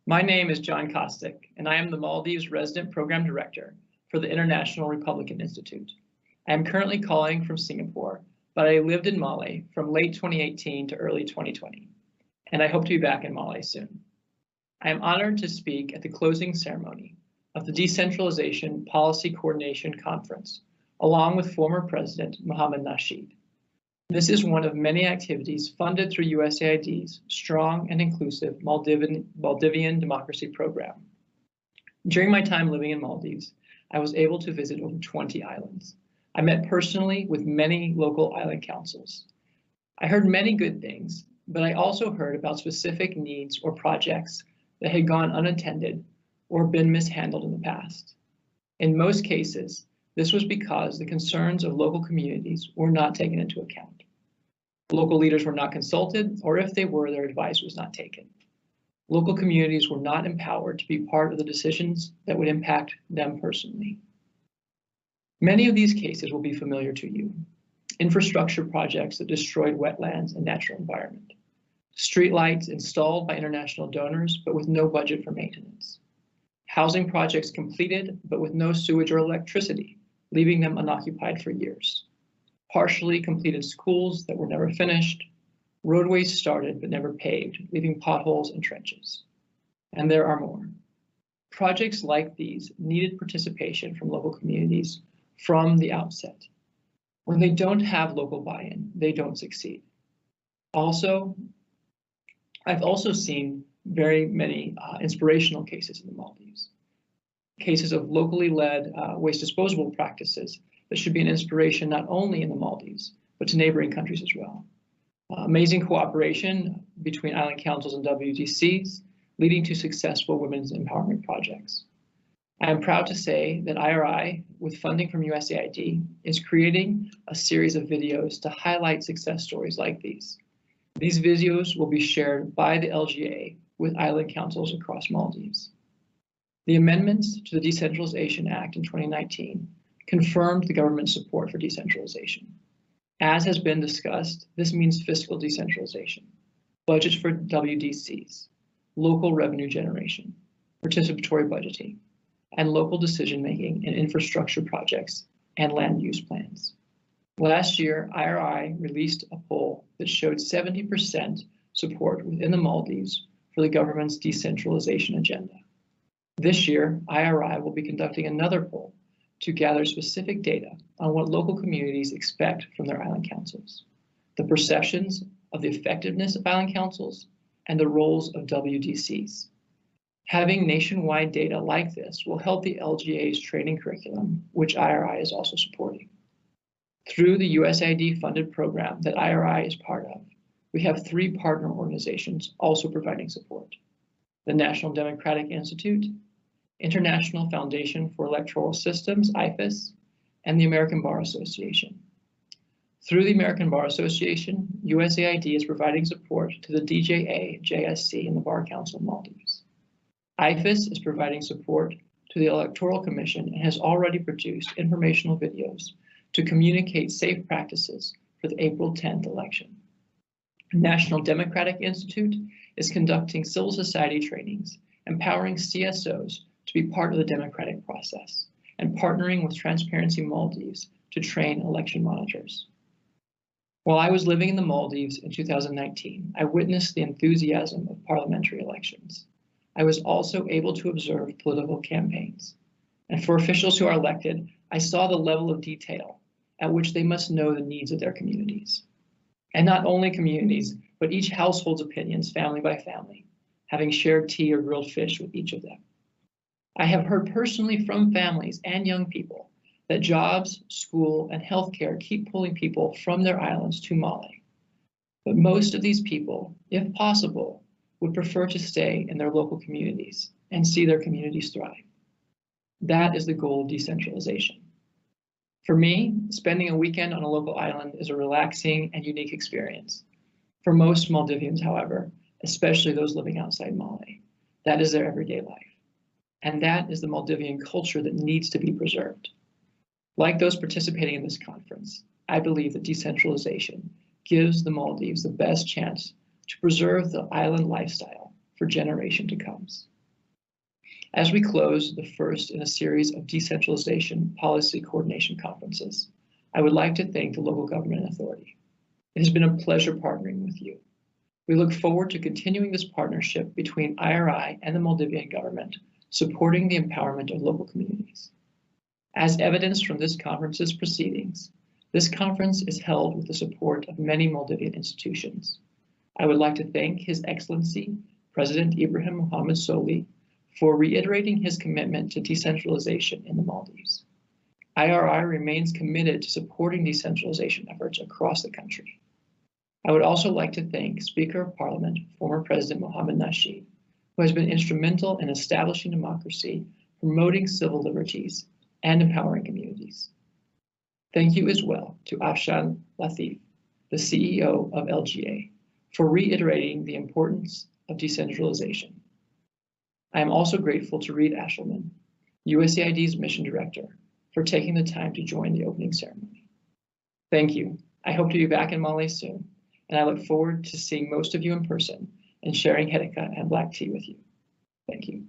My name is John Kostick, and I am the Maldives Resident Program Director for the International Republican Institute. I am currently calling from Singapore, but I lived in Mali from late 2018 to early 2020, and I hope to be back in Mali soon. I am honored to speak at the closing ceremony of the Decentralization Policy Coordination Conference, along with former President Mohamed Nasheed. This is one of many activities funded through USAID's Strong and Inclusive Maldivian Democracy Program. During my time living in Maldives, I was able to visit over 20 islands. I met personally with many local island councils. I heard many good things, but I also heard about specific needs or projects that had gone unattended or been mishandled in the past. In most cases, this was because the concerns of local communities were not taken into account. Local leaders were not consulted, or if they were, their advice was not taken. Local communities were not empowered to be part of the decisions that would impact them personally. Many of these cases will be familiar to you. Infrastructure projects that destroyed wetlands and natural environment. Streetlights installed by international donors, but with no budget for maintenance. Housing projects completed, but with no sewage or electricity, leaving them unoccupied for years. Partially completed schools that were never finished, roadways started but never paved, leaving potholes and trenches. And there are more. Projects like these needed participation from local communities from the outset. When they don't have local buy-in, they don't succeed. I've also seen very many inspirational cases in the Maldives. Cases of locally led waste disposal practices that should be an inspiration not only in the Maldives, but to neighboring countries as well. Amazing cooperation between island councils and WDCs, leading to successful women's empowerment projects. I am proud to say that IRI, with funding from USAID, is creating a series of videos to highlight success stories like these. These videos will be shared by the LGA with island councils across Maldives. The amendments to the Decentralization Act in 2019 confirmed the government's support for decentralization. As has been discussed, this means fiscal decentralization, budgets for WDCs, local revenue generation, participatory budgeting, and local decision-making in infrastructure projects and land use plans. Last year, IRI released a poll that showed 70% support within the Maldives for the government's decentralization agenda. This year, IRI will be conducting another poll to gather specific data on what local communities expect from their island councils, the perceptions of the effectiveness of island councils, and the roles of WDCs. Having nationwide data like this will help the LGA's training curriculum, which IRI is also supporting. Through the USAID-funded program that IRI is part of, we have 3 partner organizations also providing support: the National Democratic Institute, International Foundation for Electoral Systems, IFES, and the American Bar Association. Through the American Bar Association, USAID is providing support to the DJA-JSC and the Bar Council of Maldives. IFES is providing support to the Electoral Commission and has already produced informational videos to communicate safe practices for the April 10th election. The National Democratic Institute is conducting civil society trainings, empowering CSOs to be part of the democratic process, and partnering with Transparency Maldives to train election monitors. While I was living in the Maldives in 2019, I witnessed the enthusiasm of parliamentary elections. I was also able to observe political campaigns. And for officials who are elected, I saw the level of detail at which they must know the needs of their communities. And not only communities, but each household's opinions, family by family, having shared tea or grilled fish with each of them. I have heard personally from families and young people that jobs, school, and healthcare keep pulling people from their islands to Mali. But most of these people, if possible, would prefer to stay in their local communities and see their communities thrive. That is the goal of decentralization. For me, spending a weekend on a local island is a relaxing and unique experience. For most Maldivians, however, especially those living outside Mali, that is their everyday life. And that is the Maldivian culture that needs to be preserved. Like those participating in this conference, I believe that decentralization gives the Maldives the best chance to preserve the island lifestyle for generations to come. As we close the first in a series of decentralization policy coordination conferences, I would like to thank the Local Government Authority. It has been a pleasure partnering with you. We look forward to continuing this partnership between IRI and the Maldivian government, supporting the empowerment of local communities. As evidenced from this conference's proceedings, this conference is held with the support of many Maldivian institutions. I would like to thank His Excellency, President Ibrahim Mohamed Soli, for reiterating his commitment to decentralization in the Maldives. IRI remains committed to supporting decentralization efforts across the country. I would also like to thank Speaker of Parliament, former President Mohamed Nasheed, who has been instrumental in establishing democracy, promoting civil liberties, and empowering communities. Thank you as well to Afshan Latif, the CEO of LGA, for reiterating the importance of decentralization. I am also grateful to Reed Ashelman, USAID's Mission Director, for taking the time to join the opening ceremony. Thank you. I hope to be back in Mali soon, and I look forward to seeing most of you in person and sharing Hedeka and black tea with you. Thank you.